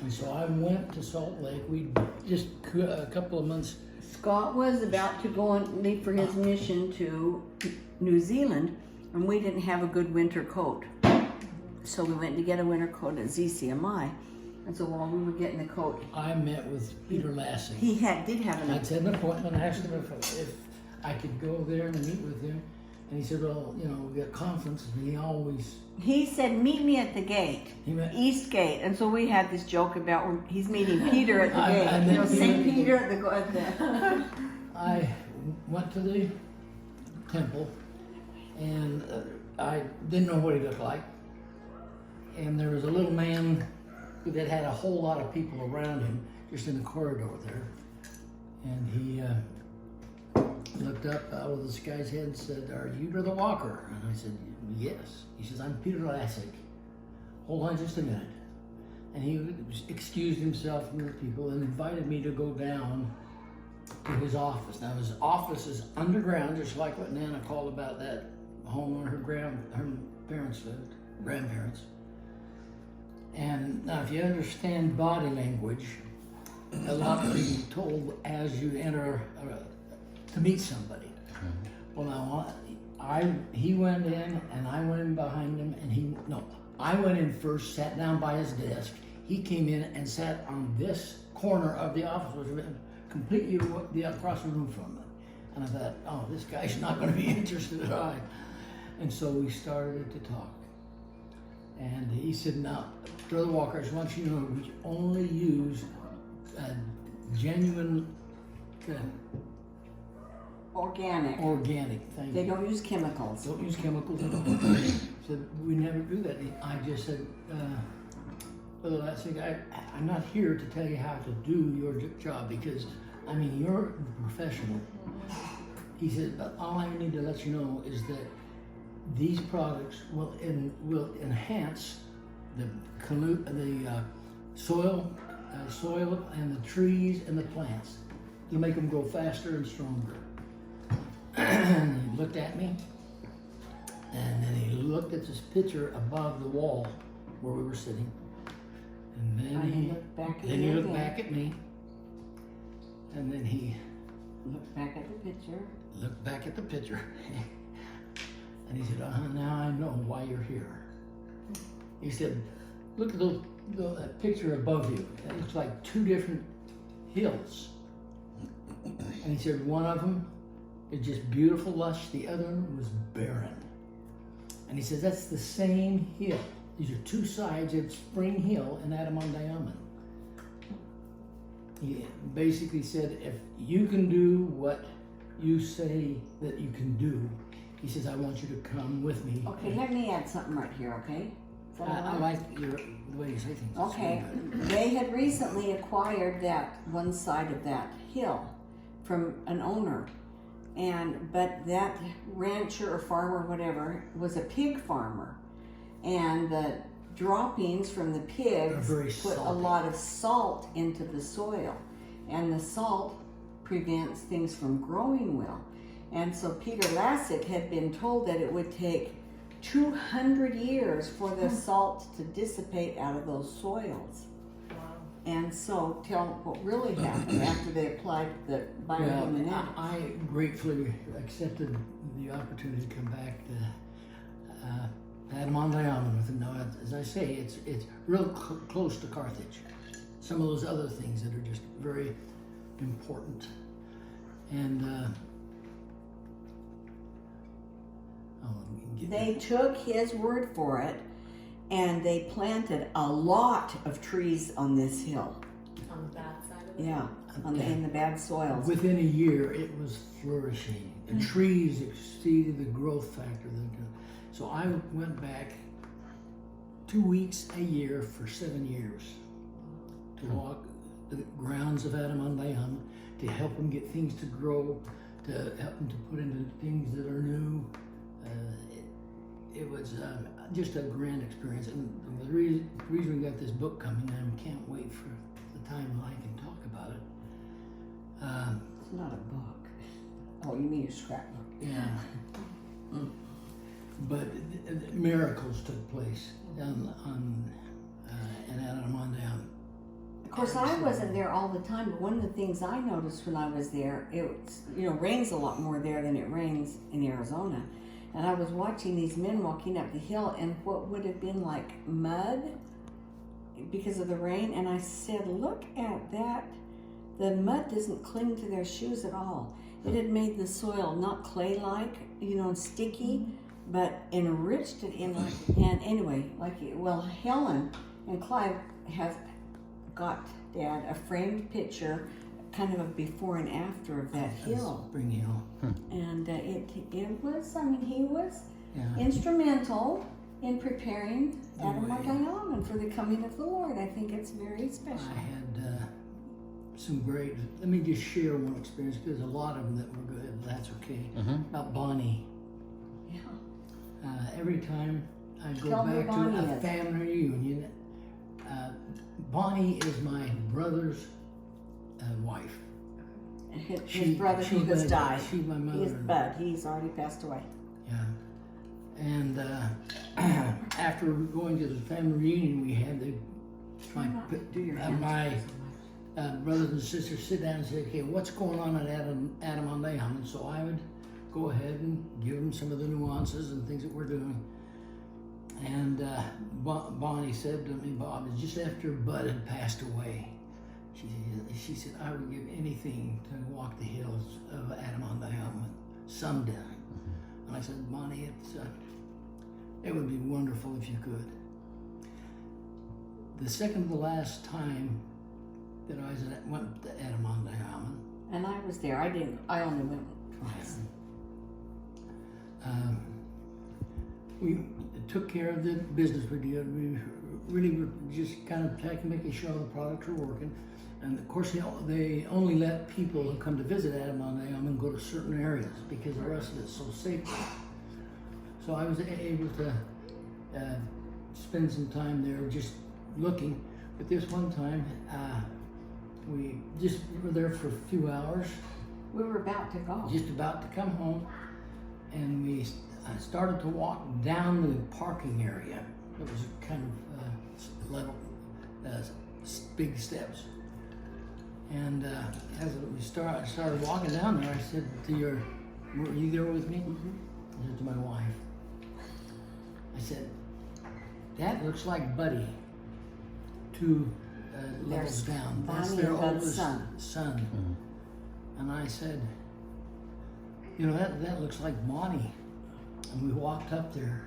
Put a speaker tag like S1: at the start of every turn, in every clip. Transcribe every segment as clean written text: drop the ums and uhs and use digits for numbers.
S1: And so I went to Salt Lake. We just a couple of months.
S2: Scott was about to go and leave for his mission to New Zealand, and we didn't have a good winter coat. So we went to get a winter coat at ZCMI. And so while we were getting the coat,
S1: I met with Peter Lassie.
S2: he did have
S1: I'd set an appointment. I asked him if I could go there and meet with him. And he said, well, you know, we got conference. And
S2: he said, meet me at the gate, East Gate. And so we had this joke about when he's meeting Peter at the gate. You know, St. Peter at the
S1: I went to the temple, and I didn't know what he looked like. And there was a little man that had a whole lot of people around him just in the corridor there. And he looked up out of this guy's head and said, are you Brother Walker? And I said, yes. He says, I'm Peter Lassie. Hold on just a minute. And he excused himself from the people and invited me to go down to his office. Now his office is underground, just like what Nana called about that home where her parents lived, grandparents. And now if you understand body language, a lot of being told as you enter to meet somebody. Well, now he went in and I went in behind him, and I went in first, sat down by his desk. He came in and sat on this corner of the office, which was completely across the room from him. And I thought, oh, this guy's not going to be interested at all. And so we started to talk. And he said, now, Brother Walker, I just want you to know we only use genuine organic things.
S2: They don't use chemicals.
S1: Don't use chemicals at all. So we never do that. I just said, Brother Lassie, I'm not here to tell you how to do your job, because, I mean, you're a professional. He said, but all I need to let you know is that these products will enhance the soil and the trees and the plants. You'll make them grow faster and stronger. And he looked at me, and then he looked at this picture above the wall where we were sitting, and then he looked back at me, and then he
S2: looked back at the picture.
S1: And he said, now I know why you're here. He said, look at that picture above you. It looks like two different hills. And he said, one of them is just beautiful, lush. The other one was barren. And he says, that's the same hill. These are two sides of Spring Hill in Adam-ondi-Ahman. He basically said, if you can do what you say that you can do, he says, I want you to come with me.
S2: Okay, let me add something right here, okay?
S1: I like the way you say things.
S2: Okay, they had recently acquired that one side of that hill from an owner, but that rancher or farmer, whatever, was a pig farmer, and the droppings from the pigs put a lot of salt into the soil, and the salt prevents things from growing well. And so Peter Lassie had been told that it would take 200 years for the salt to dissipate out of those soils.
S3: Wow.
S2: And so tell what really happened after they applied the bioluminescence.
S1: I gratefully accepted the opportunity to come back to Adam-ondi-Ahman with him. Now, as I say, it's real close to Carthage. Some of those other things that are just very important. And
S2: they took his word for it, and they planted a lot of trees on this hill.
S3: On the bad side of it?
S2: Yeah, in the bad soils.
S1: Within a year, it was flourishing. The trees exceeded the growth factor. So I went back 2 weeks a year for 7 years to walk the grounds of Adam-ondi-Ahman, to help them get things to grow, to help them to put into things that are new. It was just a grand experience, and the reason we got this book coming, I can't wait for the time when I can talk about it.
S2: It's not a book. Oh, you mean a scrapbook?
S1: Yeah. But miracles took place in Adam-ondi-Ahman.
S2: course, I wasn't there all the time, but one of the things I noticed when I was there, it was, rains a lot more there than it rains in Arizona. And I was watching these men walking up the hill in what would have been like mud because of the rain. And I said, look at that. The mud doesn't cling to their shoes at all. It had made the soil not clay-like, and sticky, but enriched it in like, and anyway, Helen and Clive have got Dad a framed picture, kind of a before and after of that hill.
S1: Spring Hill.
S2: And it was, he was
S1: Yeah.
S2: instrumental in preparing Adam-ondi-Ahman for the coming of the Lord. I think it's very special.
S1: I had some great, let me just share one experience, because a lot of them that were good, that's okay. About Bonnie.
S2: Yeah.
S1: Every time I go
S2: Tell me
S1: back to
S2: Bonnie
S1: a
S2: is.
S1: family reunion, Bonnie is my brother's wife.
S2: His brother who has died.
S1: She's my mother.
S2: He's Bud. He's already passed away.
S1: Yeah. And after going to the family reunion we had, my brothers and sisters sit down and say, okay, what's going on at Adam-ondi-Ahman? So I would go ahead and give them some of the nuances and things that we're doing. And Bonnie said to me, Bob, it's just after Bud had passed away. She said, I would give anything to walk the hills of Adam-ondi-Ahman someday. And I said, Bonnie, it would be wonderful if you could. The second to the last time that I went to Adam-ondi-Ahman,
S2: And I was there. I only went twice.
S1: we took care of the business we did. We really were just kind of making sure the products were working. And of course, they only let people who come to visit Adam-ondi-Ahman go to certain areas because the rest of it's so safe. So I was able to spend some time there just looking. But this one time, we just were there for a few hours.
S2: We were about to go.
S1: Just about to come home, and we started to walk down the parking area. It was kind of level, big steps. And as we started walking down there, I said to were you there with me? I said to my wife, I said, that looks like Buddy, 2 levels down. That's
S2: Bonnie
S1: their
S2: and Bud's
S1: oldest son. And I said, that looks like Bonnie. And we walked up there.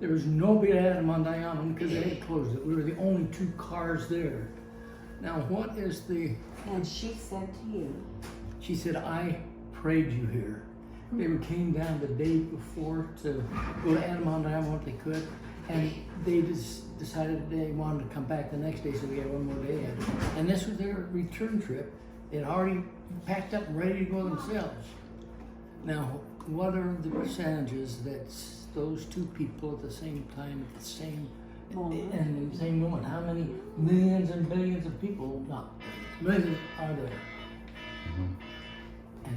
S1: There was nobody at Adam-ondi-Ahman because they had closed it. We were the only 2 cars there. Now, what is the...
S2: And she said to you,
S1: She said, I prayed you here. They came down the day before to go to Adam-ondi-Ahman what they could, and they just decided they wanted to come back the next day, so we had one more day at it. And this was their return trip. They'd already packed up and ready to go themselves. Now, what are the percentages that those 2 people at the same time, at the same
S2: moment.
S1: and the same moment? How many millions and billions of people, not millions, are there? And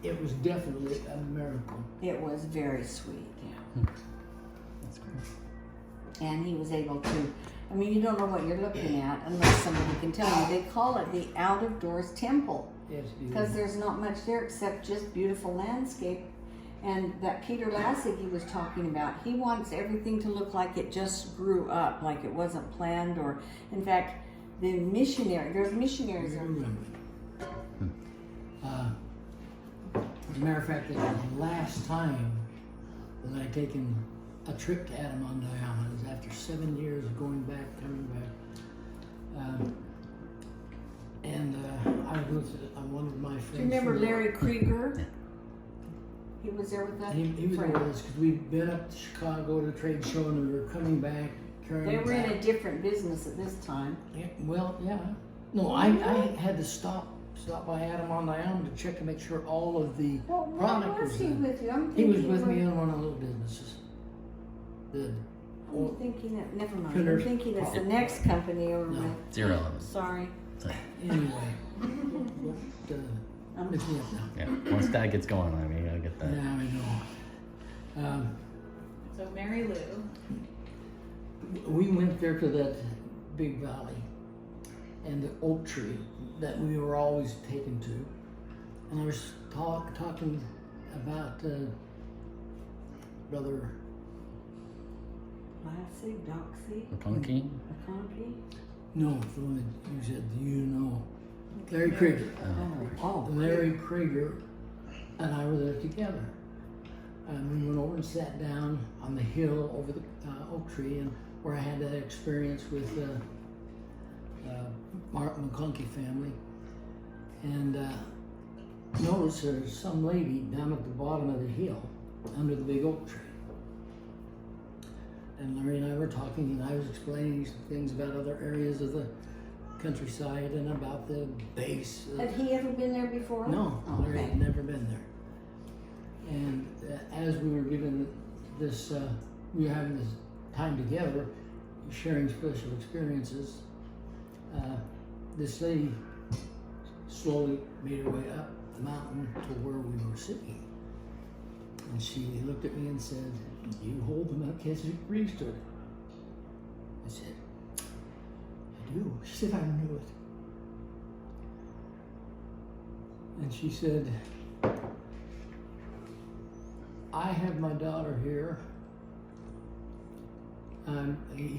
S1: it was definitely a miracle.
S2: It was very sweet, yeah.
S4: That's great.
S2: And he was able to, you don't know what you're looking at unless somebody can tell you. They call it the out-of-doors temple
S1: Yes,
S2: because there's not much there except just beautiful landscape. And that Peter Lasig he was talking about, he wants everything to look like it just grew up, like it wasn't planned, or in fact, there's missionaries there.
S1: As a matter of fact, the last time that I taken a trip to Adam-ondi-Ahman was after 7 years of going back, coming back. I was with one of my friends.
S2: Do you remember
S1: from-
S2: Larry Krieger? He was there with us.
S1: He was there with us because we'd been up to Chicago to the trade show and we were coming back carrying.
S2: They were in
S1: back.
S2: a different business at this time.
S1: Yeah, well, yeah. No, I had to stop by Adam-ondi-Ahman to check to make sure all of the
S2: Well, why
S1: product
S2: was he
S1: there.
S2: with you? I'm
S1: He was
S2: thinking
S1: with me
S2: we're-
S1: in one of the little businesses.
S2: I'm thinking that, never mind.
S1: Pillar-
S2: I'm thinking it's the next company over
S1: No.
S2: with.
S4: It's irrelevant.
S2: Sorry.
S1: Anyway, but, look me up now.
S4: Yeah. Once Dad gets going on me, I'll get that.
S1: Yeah, I know.
S3: So Mary Lou,
S1: We went there to that big valley and the oak tree that we were always taken to. And I was talking about Brother
S2: Lassie, Doxy,
S4: McConkie?
S2: McConkie.
S1: No, the one that you said you know. Larry Krieger.
S2: Oh,
S1: Larry Krieger and I were there together. And we went over and sat down on the hill over the oak tree, and where I had that experience with Mark McConkie family. And noticed there's some lady down at the bottom of the hill under the big oak tree. And Larry and I were talking, and I was explaining some things about other areas of the countryside and about the base.
S2: had he ever been there before?
S1: No,
S2: Oh,
S1: Larry
S2: okay.
S1: had never been there. And as we were given this, we were having this time together, sharing special experiences, this lady slowly made her way up the mountain to where we were sitting. And she looked at me and said, "You hold the Melchizedek priesthood." I said, "I do." She said, "I knew it." And she said, "I have my daughter here.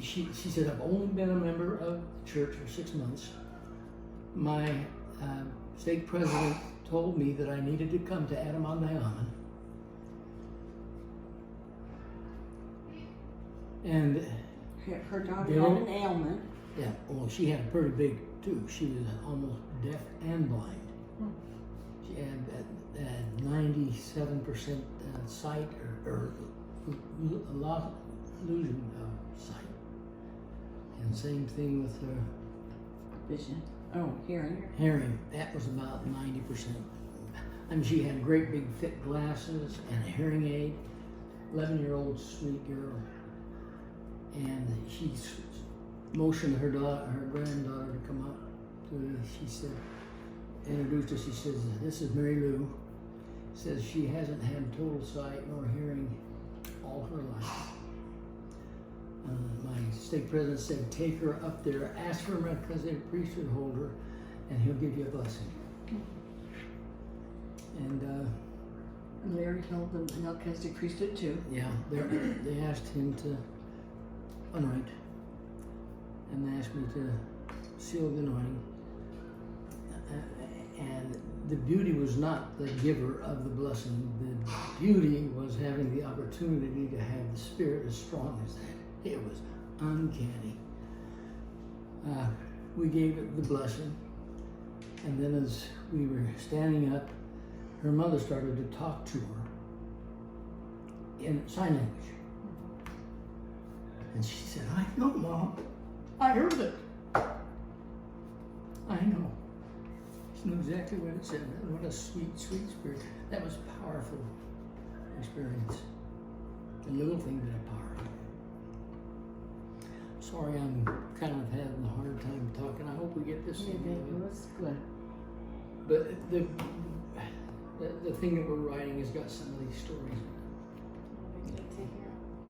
S1: She said, I've only been a member of the church for 6 months. My stake president told me that I needed to come to Adam-ondi-Ahman. And
S2: Her daughter
S1: Bill?
S2: had an ailment.
S1: yeah, well, she had a pretty big too. She was almost deaf and blind. She had 97% sight or illusion of sight. And same thing with her
S2: Vision. Oh, hearing.
S1: hearing. That was about 90%. I mean, she had great big thick glasses and a hearing aid. 11-year-old sweet girl. And she motioned her granddaughter to come up to me. She said, introduced her. She says, "This is Mary Lou." Says she hasn't had total sight nor hearing all her life. My stake president said, "Take her up there, ask for a Melchizedek priesthood holder, and he'll give you a blessing." And
S2: Larry held the Melchizedek priesthood too.
S1: yeah, they asked him to anoint, and they asked me to seal the anointing. And the beauty was not the giver of the blessing. The beauty was having the opportunity to have the Spirit as strong as that. It was uncanny. We gave it the blessing, and then as we were standing up, her mother started to talk to her in sign language. And she said, "I know, Mom. I heard it. I know." She knew exactly what it said. What a sweet, sweet spirit. That was a powerful experience. A little thing, but a powerful. Sorry, I'm kind of having a hard time talking. I hope we get this thing
S2: It
S1: going.
S2: was good.
S1: But the thing that we're writing has got some of these stories in it.
S3: Good to hear.